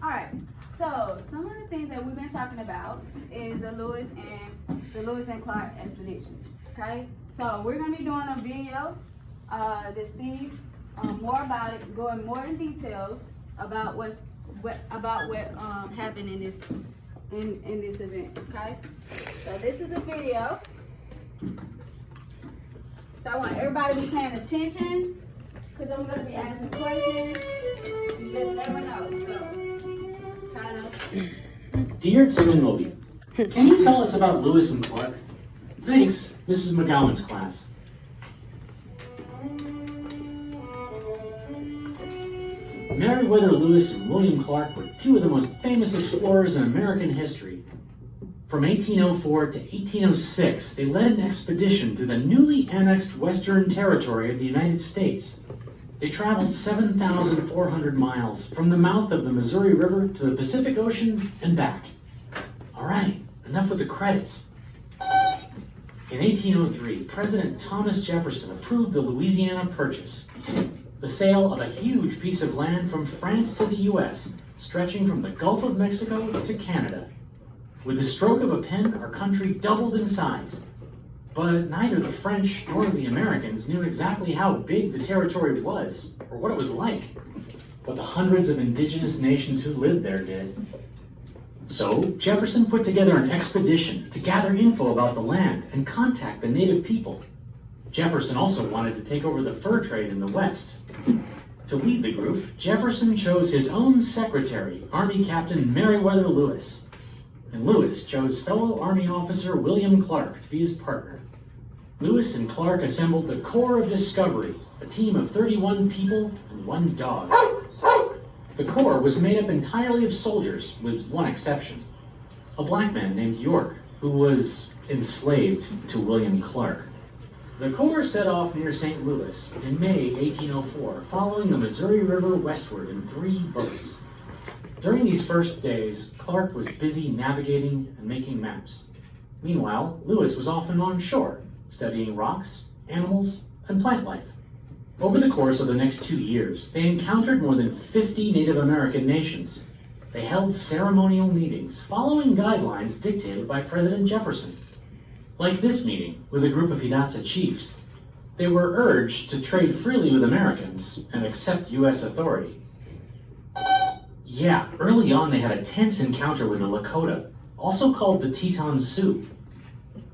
All right. So some of the things that we've been talking about is the Lewis and Clark expedition. Okay. So we're gonna be doing a video to see more about it, going more in details about what happened in this event. Okay. So this is the video. So I want everybody to be paying attention because I'm gonna be asking questions. You just never know. So kind of. Dear Tim and Moby, can you tell us about Lewis and Clark? Thanks, Mrs. McGowan's class. Meriwether Lewis and William Clark were two of the most famous explorers in American history. From 1804 to 1806, they led an expedition through the newly annexed Western Territory of the United States. They traveled 7,400 miles from the mouth of the Missouri River to the Pacific Ocean and back. All right, enough with the credits. In 1803, President Thomas Jefferson approved the Louisiana Purchase, the sale of a huge piece of land from France to the U.S., stretching from the Gulf of Mexico to Canada. With the stroke of a pen, our country doubled in size. But neither the French nor the Americans knew exactly how big the territory was, or what it was like. But the hundreds of indigenous nations who lived there did. So, Jefferson put together an expedition to gather info about the land and contact the native people. Jefferson also wanted to take over the fur trade in the West. To lead the group, Jefferson chose his own secretary, Army Captain Meriwether Lewis. And Lewis chose fellow Army officer William Clark to be his partner. Lewis and Clark assembled the Corps of Discovery, a team of 31 people and 1 dog. The Corps was made up entirely of soldiers, with one exception. A black man named York, who was enslaved to William Clark. The Corps set off near St. Louis in May 1804, following the Missouri River westward in 3 boats. During these first days, Clark was busy navigating and making maps. Meanwhile, Lewis was often on shore, studying rocks, animals, and plant life. Over the course of the next 2 years, they encountered more than 50 Native American nations. They held ceremonial meetings, following guidelines dictated by President Jefferson. Like this meeting with a group of Hidatsa chiefs, they were urged to trade freely with Americans and accept U.S. authority. Yeah, early on they had a tense encounter with the Lakota, also called the Teton Sioux.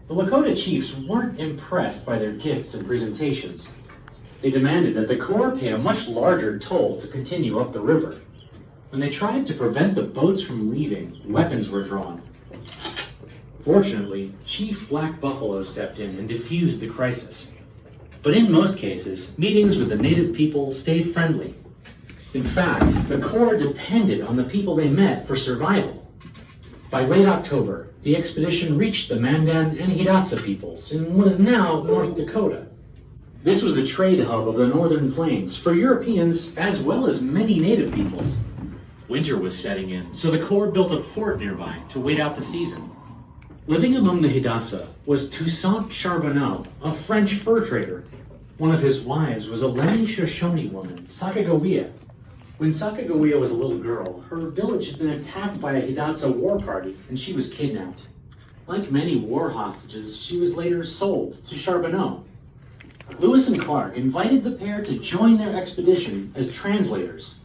The Lakota chiefs weren't impressed by their gifts and presentations. They demanded that the Corps pay a much larger toll to continue up the river. When they tried to prevent the boats from leaving, weapons were drawn. Fortunately, Chief Black Buffalo stepped in and defused the crisis. But in most cases, meetings with the native people stayed friendly. In fact, the Corps depended on the people they met for survival. By late October, the expedition reached the Mandan and Hidatsa peoples in what is now North Dakota. This was the trade hub of the northern plains for Europeans as well as many native peoples. Winter was setting in, so the Corps built a fort nearby to wait out the season. Living among the Hidatsa was Toussaint Charbonneau, a French fur trader. One of his wives was a Lenni Shoshone woman, Sacagawea. When Sacagawea was a little girl, her village had been attacked by a Hidatsa war party and she was kidnapped. Like many war hostages, she was later sold to Charbonneau. Lewis and Clark invited the pair to join their expedition as translators.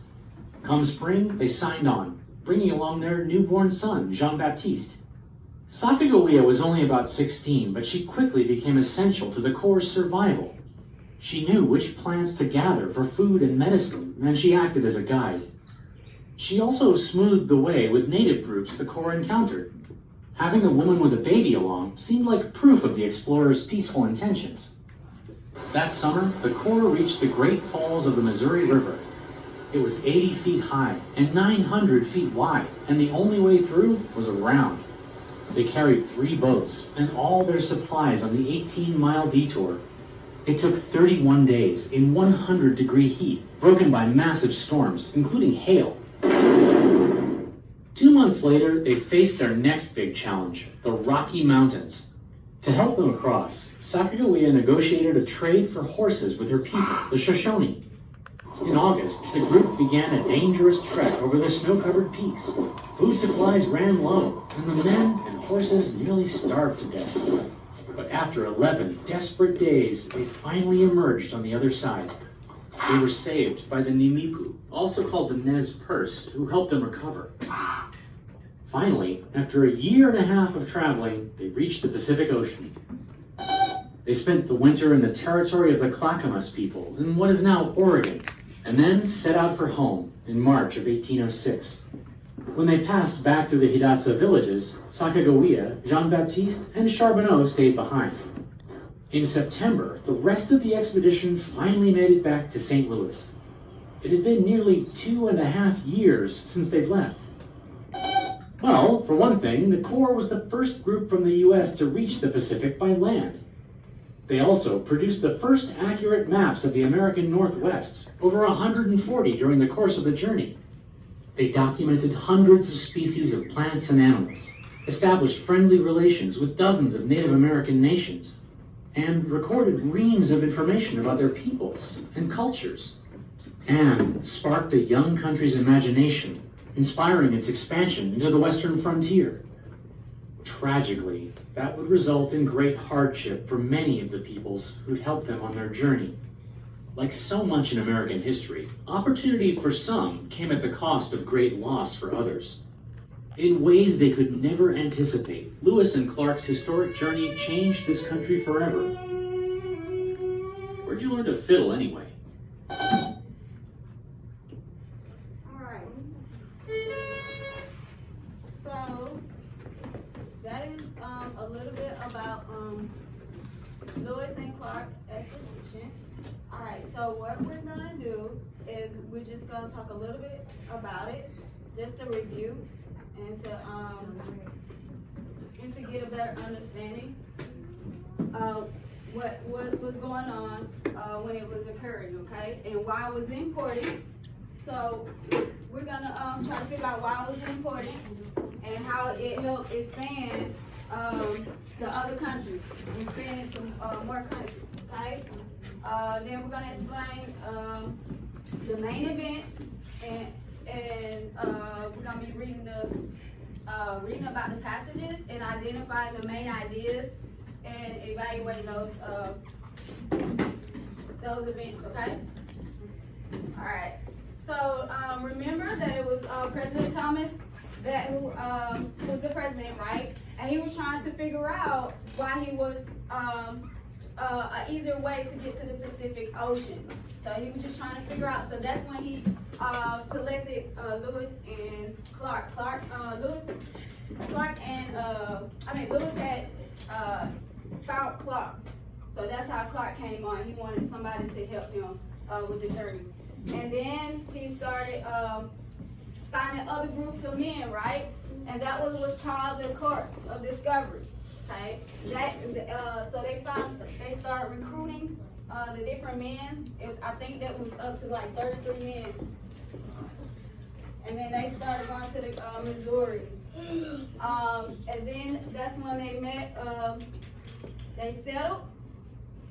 Come spring, they signed on, bringing along their newborn son, Jean-Baptiste. Sacagawea was only about 16, but she quickly became essential to the Corps' survival. She knew which plants to gather for food and medicine, and she acted as a guide. She also smoothed the way with native groups the Corps encountered. Having a woman with a baby along seemed like proof of the explorers' peaceful intentions. That summer, the Corps reached the Great Falls of the Missouri River. It was 80 feet high and 900 feet wide, and the only way through was around. They carried 3 boats and all their supplies on the 18-mile detour. It took 31 days in 100-degree heat, broken by massive storms, including hail. 2 months later, they faced their next big challenge, the Rocky Mountains. To help them across, Sacagawea negotiated a trade for horses with her people, the Shoshone. In August, the group began a dangerous trek over the snow-covered peaks. Food supplies ran low, and the men and horses nearly starved to death. But after 11 desperate days, they finally emerged on the other side. They were saved by the Nimipu, also called the Nez Perce, who helped them recover. Finally, after a year and a half of traveling, they reached the Pacific Ocean. They spent the winter in the territory of the Clackamas people in what is now Oregon, and then set out for home in March of 1806. When they passed back through the Hidatsa villages, Sacagawea, Jean-Baptiste, and Charbonneau stayed behind. In September, the rest of the expedition finally made it back to St. Louis. It had been nearly 2.5 years since they'd left. Well, for one thing, the Corps was the first group from the U.S. to reach the Pacific by land. They also produced the first accurate maps of the American Northwest, over 140 during the course of the journey. They documented hundreds of species of plants and animals, established friendly relations with dozens of Native American nations, and recorded reams of information about their peoples and cultures, and sparked a young country's imagination, inspiring its expansion into the western frontier. Tragically, that would result in great hardship for many of the peoples who'd helped them on their journey. Like so much in American history, opportunity for some came at the cost of great loss for others. In ways they could never anticipate, Lewis and Clark's historic journey changed this country forever. Where'd you learn to fiddle anyway? Alright. So, that is a little bit about Lewis and Clark expedition. Alright, so what we're gonna do is we're just gonna talk a little bit about it, just to review and to get a better understanding of what was going on when it was occurring, okay, and why it was important. So we're gonna try to figure out why it was important and how it helped expand the other countries, expand it to more countries, okay? Then we're gonna explain the main events, and we're gonna be reading about the passages and identifying the main ideas and evaluating those events, okay? All right. So remember that it was President Thomas who was the president, right? And he was trying to figure out why he was an easier way to get to the Pacific Ocean. So he was just trying to figure out. So that's when he selected Lewis and Clark. Lewis had found Clark. So that's how Clark came on. He wanted somebody to help him with the journey. And then he started finding other groups of men, right? And that was what's called the Corps of Discovery. Okay, so they started recruiting the different men. I think that was up to like 33 men. And then they started going to the Missouri. And then that's when they met. They settled.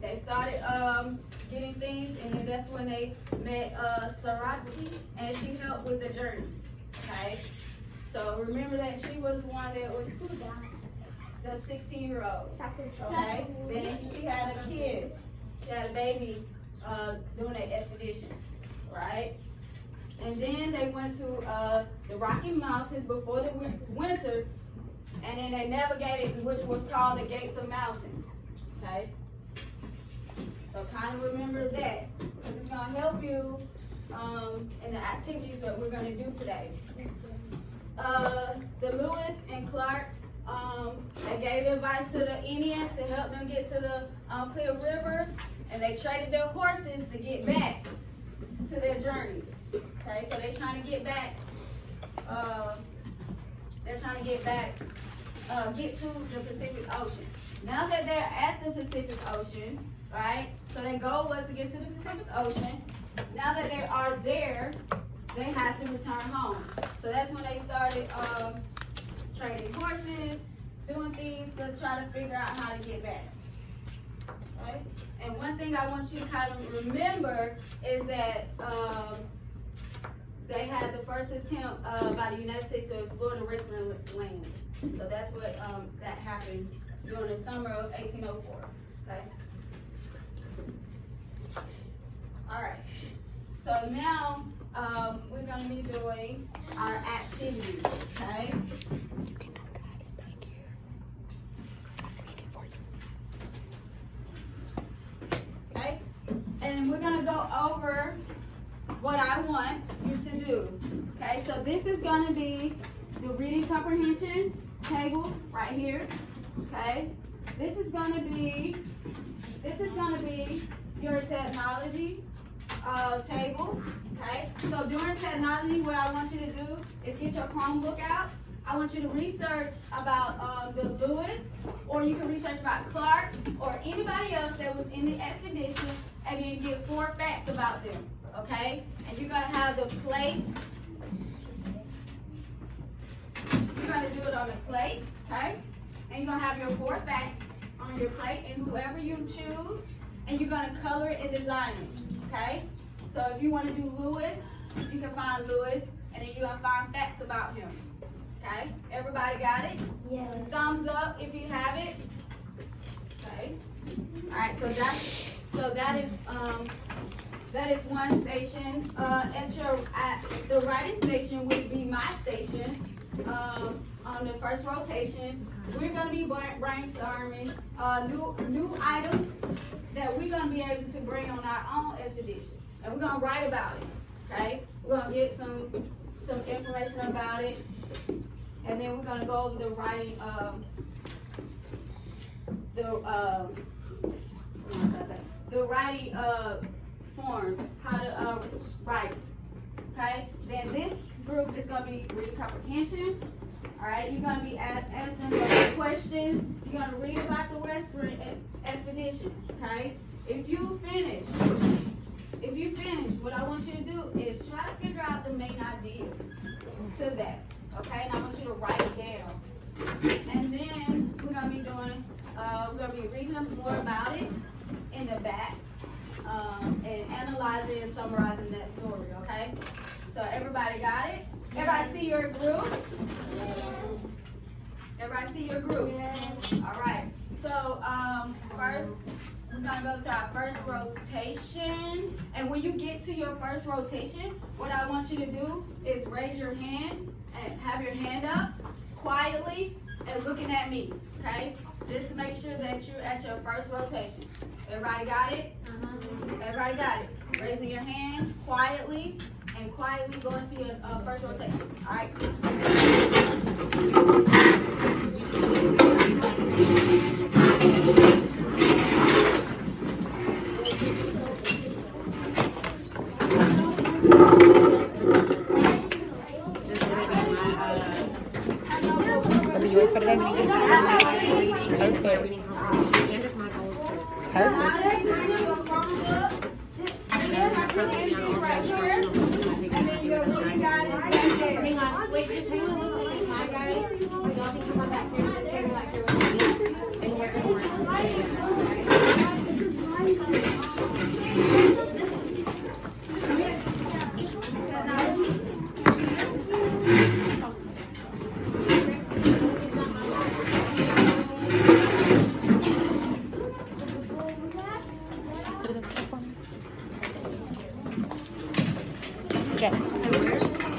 They started getting things, and then that's when they met Sarati, and she helped with the journey. Okay, so remember that she was the one that was the 16-year-old. Okay, then she had a kid. She had a baby during that expedition, right? And then they went to the Rocky Mountains before the winter, and then they navigated, which was called the Gates of Mountains. Okay, so kind of remember that, because it's going to help you in the activities that we're going to do today. The Lewis and Clark, they gave advice to the Indians to help them get to the clear rivers, and they traded their horses to get back to their journey. Okay, so they're trying to get back. Get to the Pacific Ocean. Now that they're at the Pacific Ocean, right? So their goal was to get to the Pacific Ocean. Now that they are there, they had to return home. So that's when they started trading horses, doing things to try to figure out how to get back. Okay? And one thing I want you to kind of remember is that they had the first attempt by the United States to explore the western lands. So that's what that happened during the summer of 1804. Okay. All right. So now we're going to be doing our activities. Okay. Okay. And we're going to go over what I want you to do. Okay, so this is going to be the reading comprehension tables right here. Okay, this is going to be your technology table. Okay, so during technology, what I want you to do is get your Chromebook out. I want you to research about the Lewis, or you can research about Clark, or anybody else that was in the expedition, and then get 4 facts about them. Okay, and you're gonna have the plate. You're gonna do it on the plate, okay? And you're gonna have your 4 facts on your plate, and whoever you choose, and you're gonna color it and design it, okay? So if you want to do Lewis, you can find Lewis, and then you're gonna find facts about him. Okay? Everybody got it? Yeah. Thumbs up if you have it. Okay. All right. So that is one station. At the writing station would be my station. On the first rotation, we're gonna be brainstorming new items that we're gonna be able to bring on our own expedition, and we're gonna write about it. Okay. We're gonna get some information about it. And then we're gonna go over the writing forms, how to write. Okay. Then this group is gonna be reading comprehension. All right. You're gonna be answering those questions. You're gonna read about the Western expedition. Okay. If you finish, what I want you to do is try to figure out the main idea to that. Okay, and I want you to write it down. And then we're gonna be reading more about it in the back, and analyzing and summarizing that story. Okay, so everybody got it? Everybody see your groups? Everybody see your groups? All right. So first, we're gonna go to our first rotation. And when you get to your first rotation, what I want you to do is raise your hand and have your hand up quietly and looking at me. Okay? Just to make sure that you're at your first rotation. Everybody got it? Everybody got it? Raising your hand quietly and quietly going to your first rotation. All right?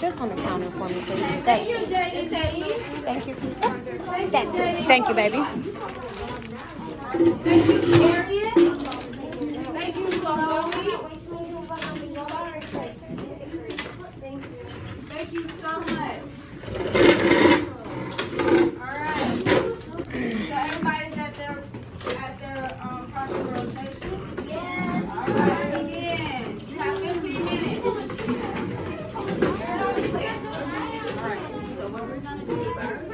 Just on the counter for me, please. Thank you, JD. Thank you. Thank you, baby. Thank you, Arian. Thank you, Chloe. Thank you so much. All right. So everybody's at their proper rotation? Yes. All right, begin. You have 15 minutes. All right. So what we're gonna do first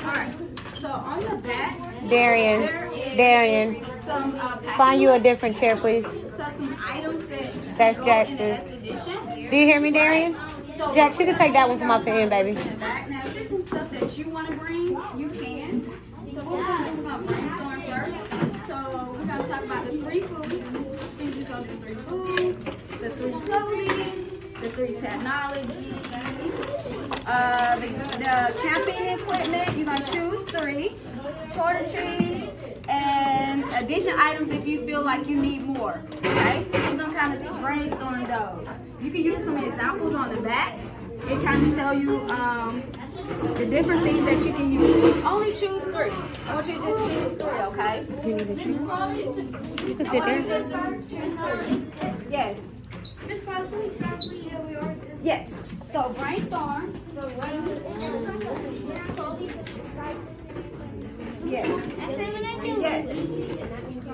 Alright, so on the back, Darian, there is some find you a different chair, please. So some items that That's go in the Jackson. expedition. Do you hear me, Darian? So Jack, you can take that one from off the end, baby. back. Now, if there's some stuff that you want to bring, you can. So what we're going to do, we're going to brainstorm first. So we're going to talk about the 3 foods. Teacher's going to do 3 foods, the 3 clothing, the 3 technology, the camping equipment. You're going to choose 3. Toiletries and addition items if you feel like you need more. Okay? We're going to kind of brainstorm those. You can use some examples on the back. It kind of tell you the different things that you can use. Only choose 3. I want you to just choose 3, okay? You can sit there. Yes. Yes. So brainstorm. Yes. Yes.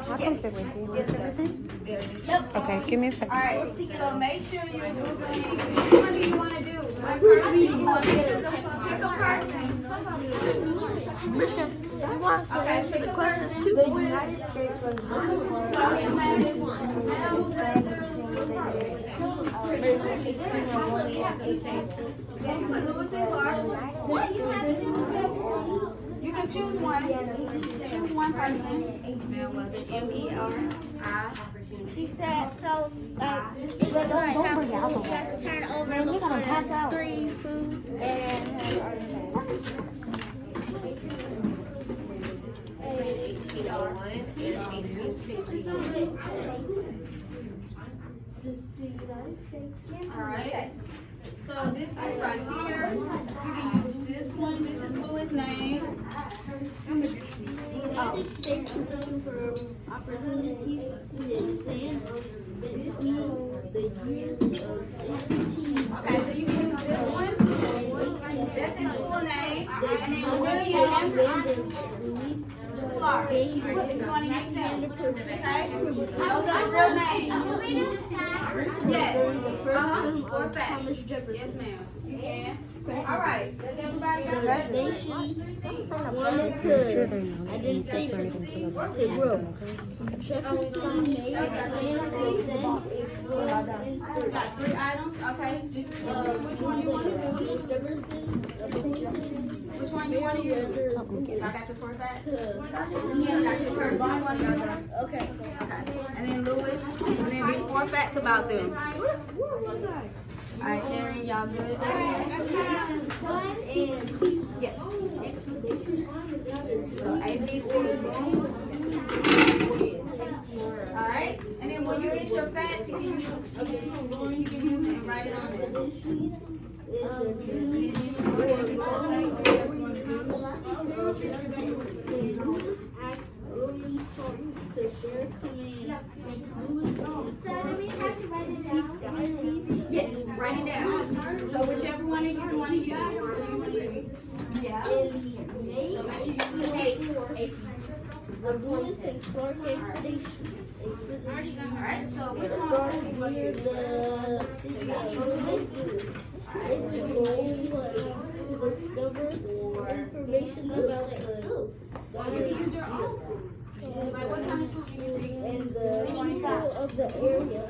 I'll come sit with you. Yes, sir. Okay, give me a second. All right. So make sure you're Googling. Which one do you want to do? What person do you want to do? Pick a person. Okay, pick a person. The United States was you can choose one. Choose one person. M-E-R-I. She said, so, don't bring it out. You have to turn over Man, you're gonna pass out. 3 foods and have artifacts. Alright. So this one right here, you can use this one. This is Louis' name. States was looking for opportunities to expand between the years of 18. Okay, so you can use this one. That's his full name. And then William Clark. It's going to use him. Okay? Those are real names. Yes. For facts. Yes, ma'am. You can. All right. Does everybody got that? Nations wanted to, I didn't say to grow. Jefferson made plans to send explorers and search. Got 3 items. Okay. Just which one you want to do? Which one you want to use? I got your 4 facts. Got your person you want to use? Okay. Okay. And then Louis. And then be 4 facts about them. Alright, Darren, y'all good? Yes. So ABC. Alright, and then when you get your facts, you can use it and write it on there. Go ahead and get your facts, whatever you want to Yes, write it down. So whichever one of you want to use. Yeah. So make sure you use the 8. The Lewis and Clark expedition. Alright, so which one do you want to use? Its goal was to discover information about the You can use your own food. Like what kind of food do you think? and the people of the area.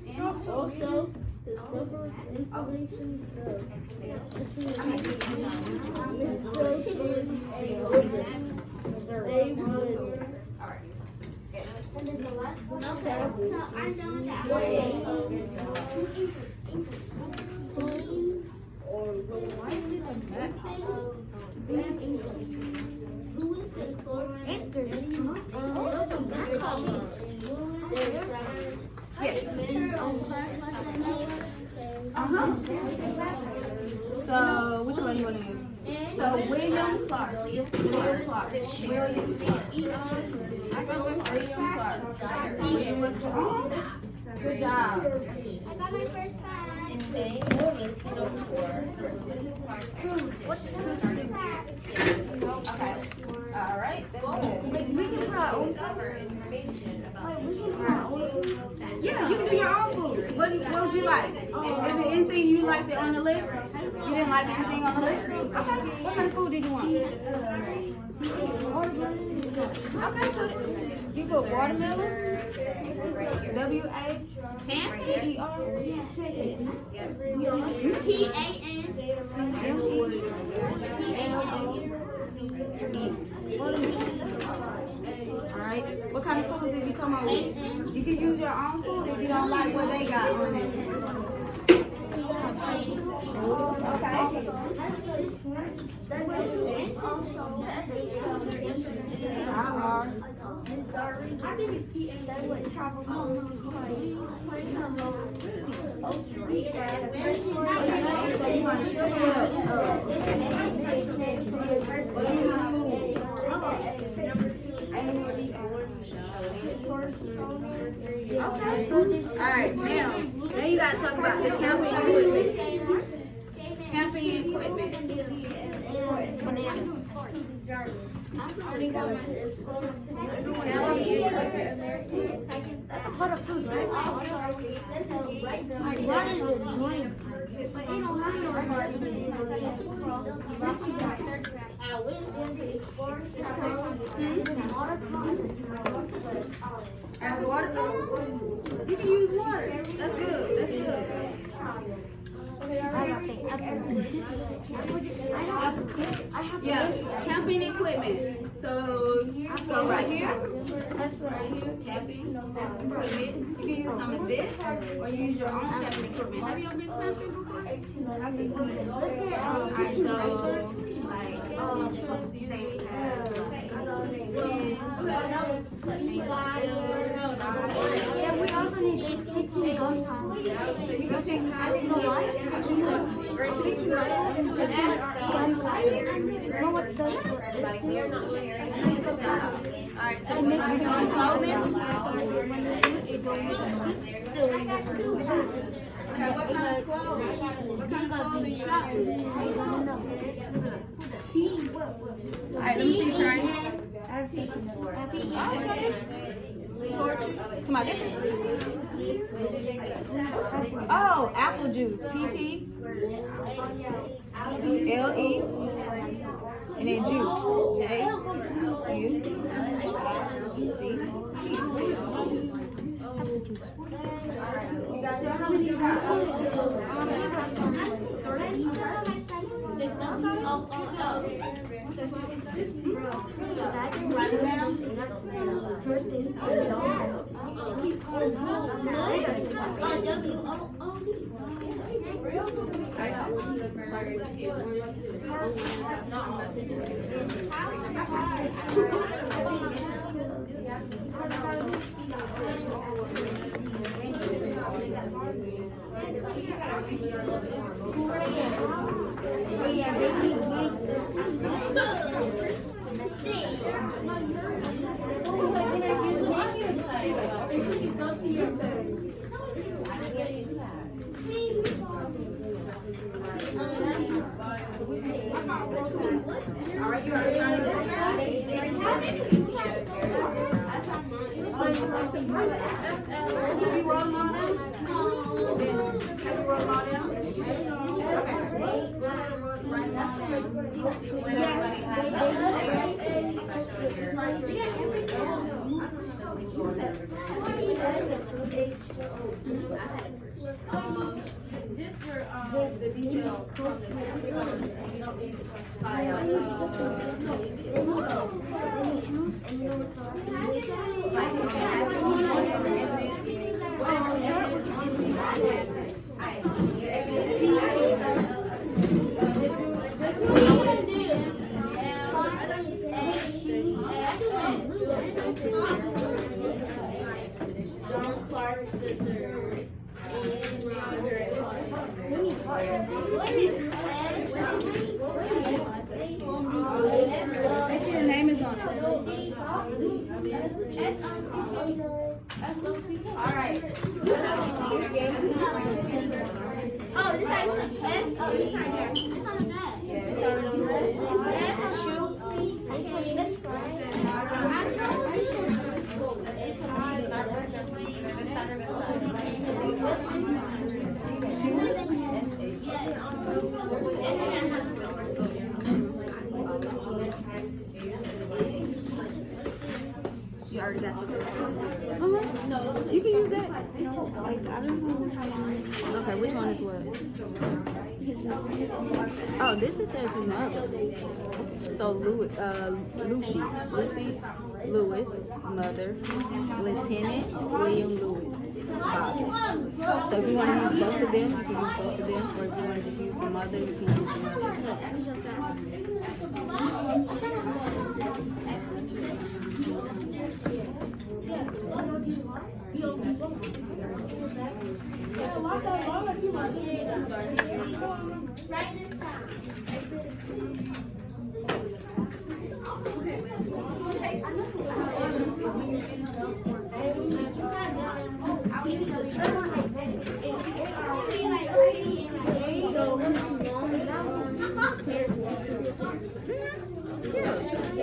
They were also discover information they would. And then the last one. Okay. So I'm done that. Or Lewis and Clark Yes. So which one do you want to use? So William Clark. William Clark. William Clark. William was wrong. Good job. I got my first prize. Okay. All right. We can try our own. Yeah, you can do your own food. What would you like? Is there anything you liked on the list? You didn't like anything on the list? Okay. What kind of food did you want? Okay. You put watermelon? W-A? P-E-R? Alright. What kind of food did you come up with? You can use your own food if you don't like what they got on it. Okay. Okay. Alright, now you gotta talk about the camping equipment. Camping equipment. As water pump? You can use water. That's good. That's good. Yeah, camping equipment. So go right here. That's right here, camping equipment. You can use some of this or use your own camping equipment. Have you ever been camping before? Alright, so like Yeah, we also need 16 guns. so you can take grade 6, go ahead. Alright, so we're doing clothing. Okay, what kind of clothes? What kind of clothing you use? Alright, let me see, Trey. Okay. Torch. Come on, this. Oh, apple juice. PP. LE. And then juice. Okay. U. C. Alright, you got your how many you got? Write it down. First thing, Alright, you are trying to do have you rolled them all down? Have you rolled them all down? Okay. Go ahead and roll it right now. Just for the details from the you don't need to make sure your name is on it. Alright. oh, this time oh, this time there. It's on the back. It's on the You already got your No, you use that? Okay, which one is what? Oh, this is says his mother. So Lucy, Lewis, mother, Lieutenant William Lewis, father. So if you want to use both of them, you can use both of them, or if you want to just use the mother, you can use the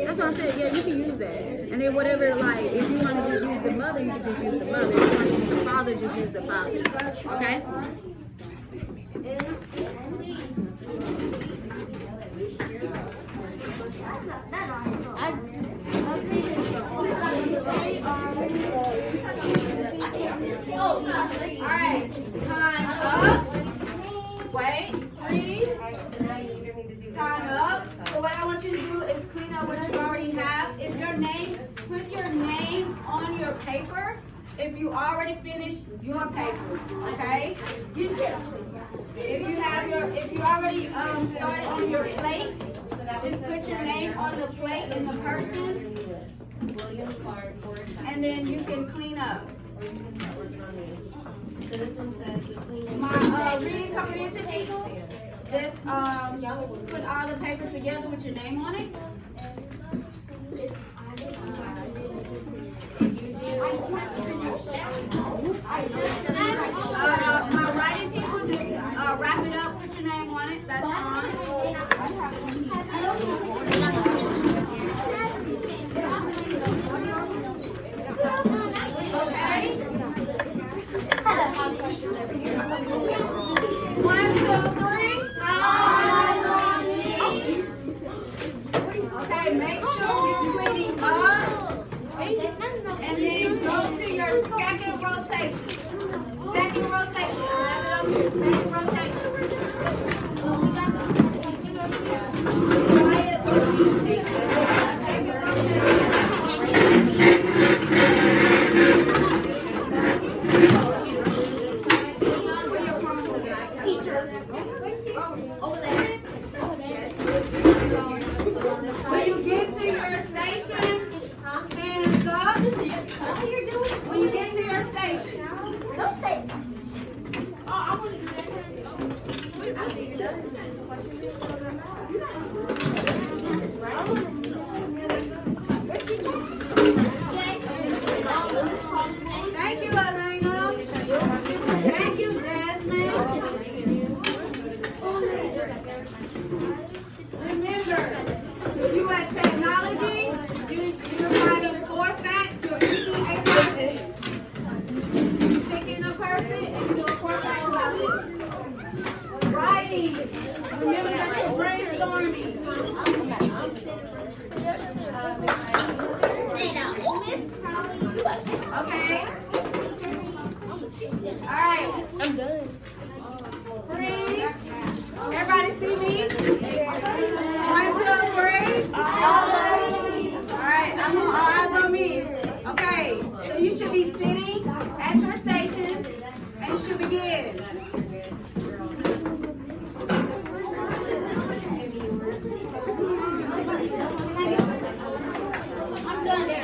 That's what I said. Yeah, you can use that. And then whatever, like, if you want to just use the mother, you can just use the mother. If you want to use the father, just use the father. Okay? Alright, time up. Wait, freeze. Time up. So what I want you to do is clean up what you already have. If your name, put your name on your paper. If you already finished your paper, okay? If you already started on your plate, just put your name on the plate and the person, and then you can clean up. My reading comprehension people, just put all the papers together with your name on it. My writing people, just wrap it up, put your name on it. That's fine. Okay. 1, 2, 3. Okay, make sure you're cleaning up. And then go to your second rotation. Second rotation. I have it up here. Second rotation. Try it. Second rotation. Over there. When you get to your station, hands up. When you get to your station. Don't say. Oh, I want to do that. Thank you, Elena. Thank you, Desmond. Remember, you at technology, you're writing 4 facts, you're picking a person. You're picking a person and you're doing 4 facts about it. Writing. Remember that you're brainstorming. Okay. Alright. I'm done. Freeze. Everybody see me? 1, 2, 3. Alright, I'm on eyes on me. Okay, so you should be sitting at your station and you should begin. I'm done there.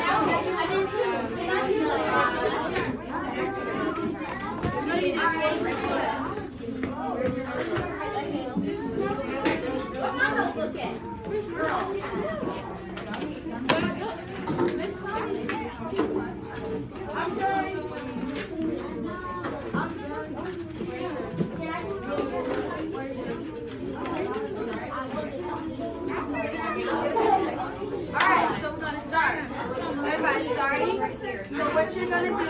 Alright, so we're gonna start. Everybody starting. So what you're gonna do is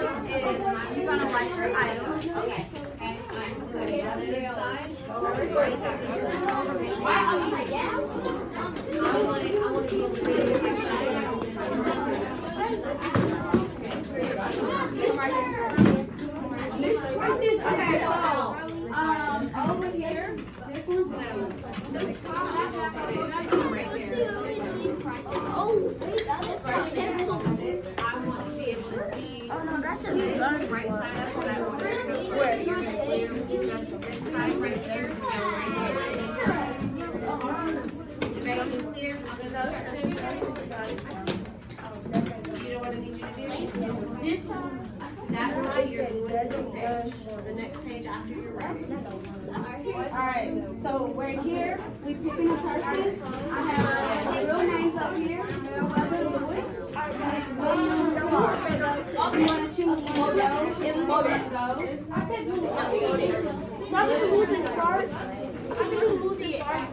you're gonna write your items. Okay. right side up, so that way you're going to clear just this side right there. Everybody clear on those other two? You know what I need you to do? This that side, you're gluing to this page. The next page after you're ready. Alright, so we're here, we picking a person. I have the real names up here, Meriwether Lewis, William Clark. You want to choose one of those, and one of those. So I'm gonna lose in Clark. I'm gonna lose in Clark.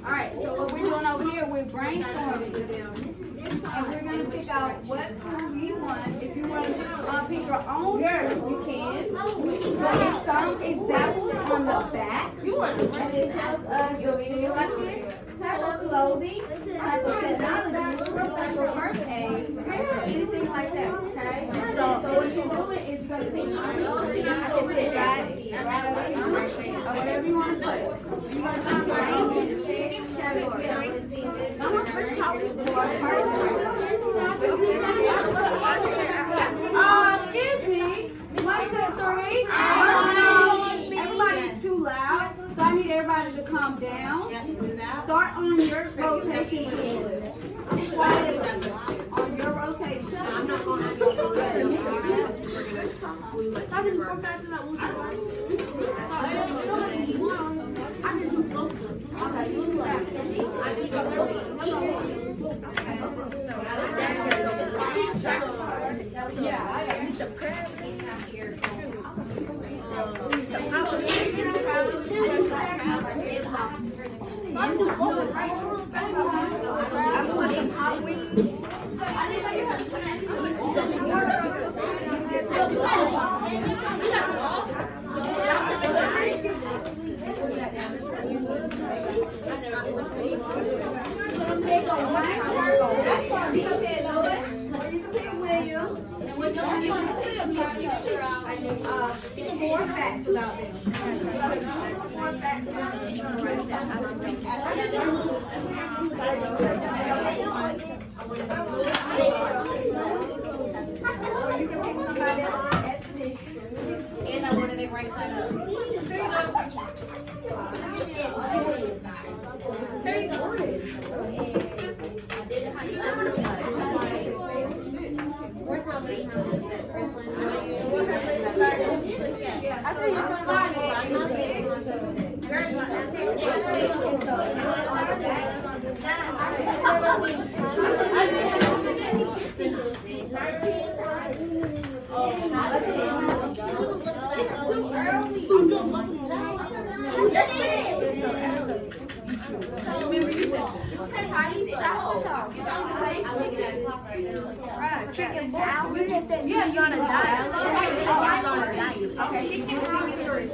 Alright, so what we're doing over here, we're brainstorming with them. And we're going to pick out what food we want. If you want to pick your own food, you can. But there's some examples on the back. And it tells us the field, type of clothing, type of technology, type of first aid, anything like that, okay? So what you're doing is you're going to pick your own or whatever you want to put. You're going to pick your own category. Excuse me. 1, 2, 3. Everybody's too loud, so I need everybody to calm down. Start on your rotation. Quiet on your rotation. I'm not going to go there. We're going to glue it. Four facts about them. 4 facts about them. You're gonna write that down. Or you can pick somebody else's expedition. And I wanted it right side up. There you go. Where's how many times that Chrislyn? Yeah, so you're gonna start it. Yeah, you're gonna die. Okay, she can pick 3.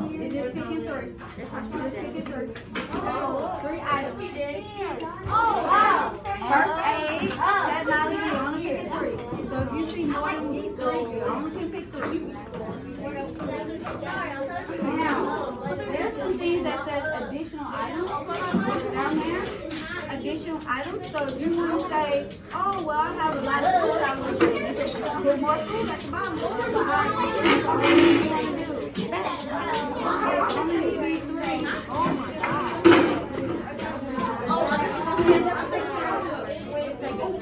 You're just picking 3. Just picking 3. 3 items. Oh, wow. First aid, technology, you're only picking 3. So if you see more than 3, you only can pick 3. Now, there's some things that says additional items down there. Additional items. So if you want to say, oh, well, I have a lot of food I want to do. There's more food at the bottom. But I think that's all you want to do. Only need to be 3. Oh, my God. Wait a second.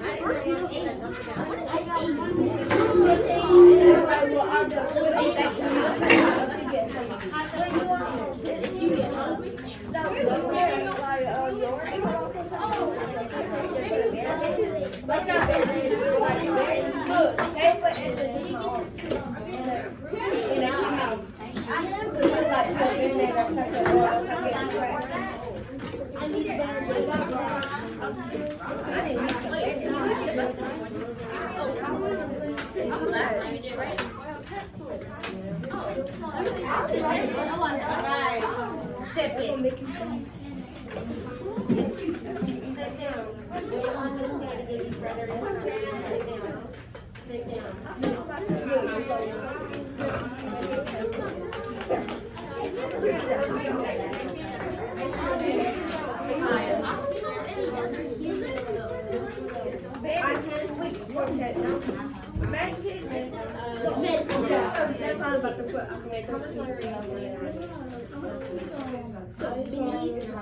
So bees.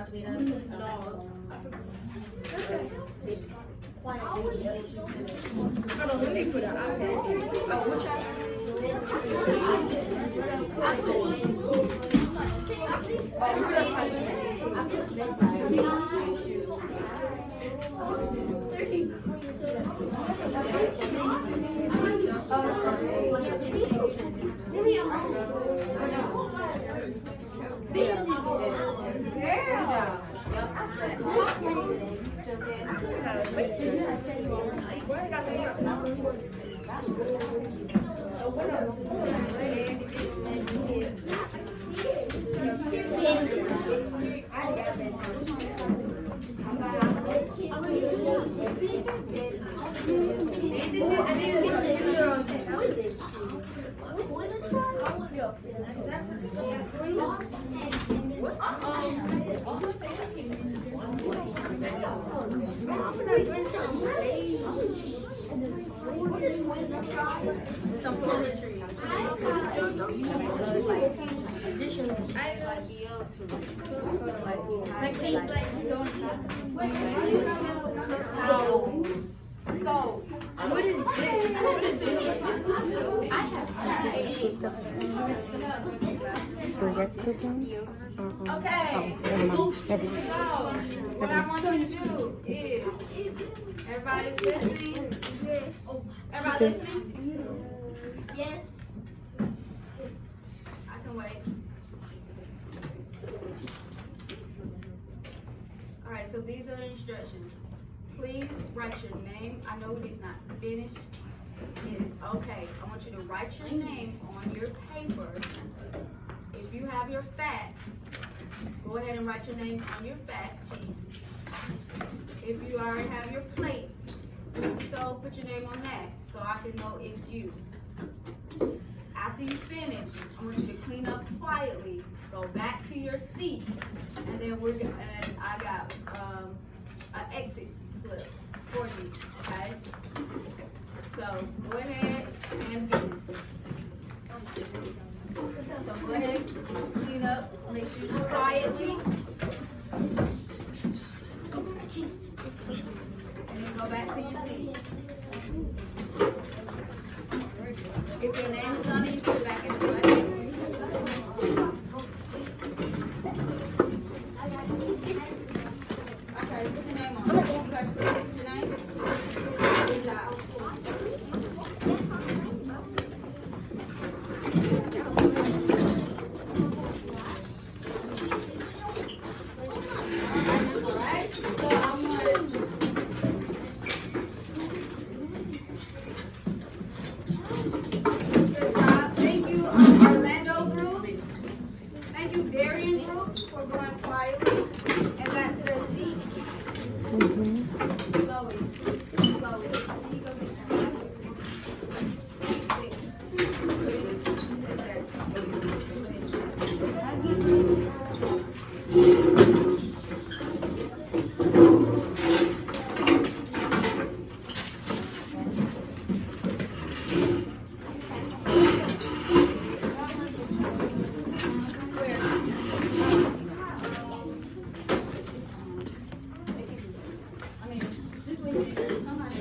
Some poetry. So, what is this? What is this? So that's the one? Okay. Never mind. So, what I want you to do is, everybody's listening? Everybody listening? Yes. I can wait. Alright, so these are the instructions. Please write your name. I know we did not finish. It is okay. I want you to write your name on your paper. If you have your facts, go ahead and write your name on your facts sheets. If you already have your plate, so put your name on that so I can know it's you. After you finish, I want you to clean up quietly, go back to your seat, and then I got an exit slip for you, okay? So go ahead and so go ahead, clean up, make sure you quietly, and then go back to your seat. If your name is on it, you put it back in the bucket. Okay, put your name on it. You guys put your name? Good job. Alright, so I'm gonna Good job. Thank you, Orlando group. Thank you, Darian group, for going quietly and back to their seat. Slowly. Slowly. I mean, just leave it there. Somebody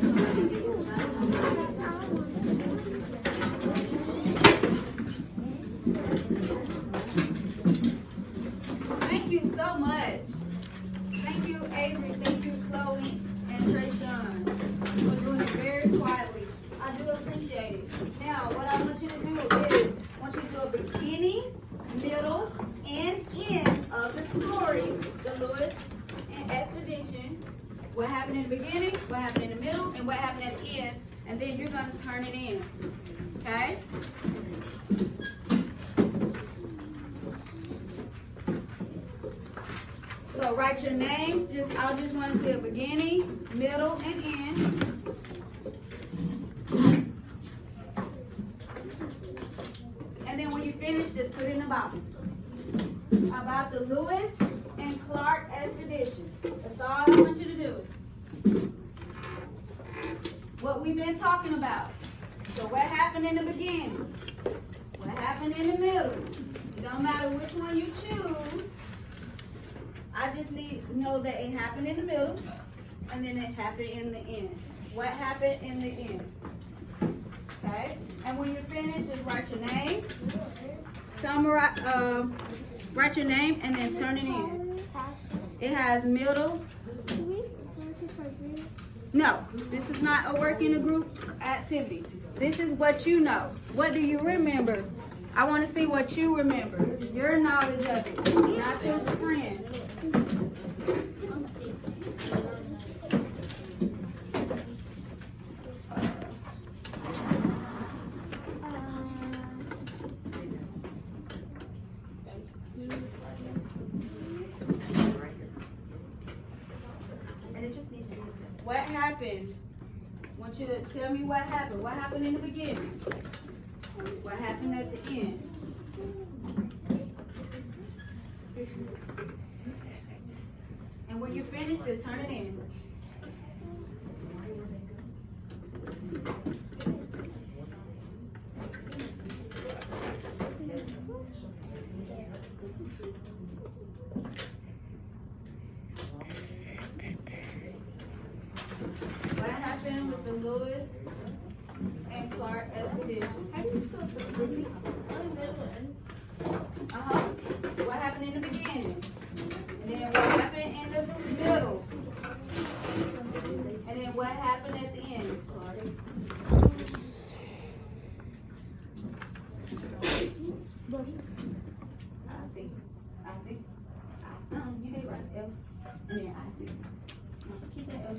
Thank you so much. Thank you, Avery. Thank you, Chloe and Trayshawn, for doing it very quietly. I do appreciate it. Now, what I want you to do is, I want you to do a beginning, middle, and end of the story, the Lewis and Expedition. What happened in the beginning, what happened in the middle, and what happened at the end, and then you're going to turn it in. Okay? So write your name. I just want to see a beginning, middle, and end. And then when you finish, just put it in the box. About the Lewis and Clark Expedition. That's all I want you to do. What we've been talking about. So what happened in the beginning? What happened in the middle? one you choose, I just need to know that it happened in the middle, and then it happened in the end. What happened in the end? Okay? And when you're finished, just write your name, summarize, write your name, and then turn it in. It has middle. No, this is not a work in a group activity. This is what you know. What do you remember? I want to see what you remember. Your knowledge of it, not your friend. And it just needs to be simple. What happened? I want you to tell me what happened. What happened in the beginning? What happened at the end? And when you're finished, just turn it in. What happened with the Lewis and Clark expedition? How do you spell Pacific? What happened in the beginning? And then what happened in the middle? And then what happened at the end? I see. You did right. F. And then I see. Keep that F.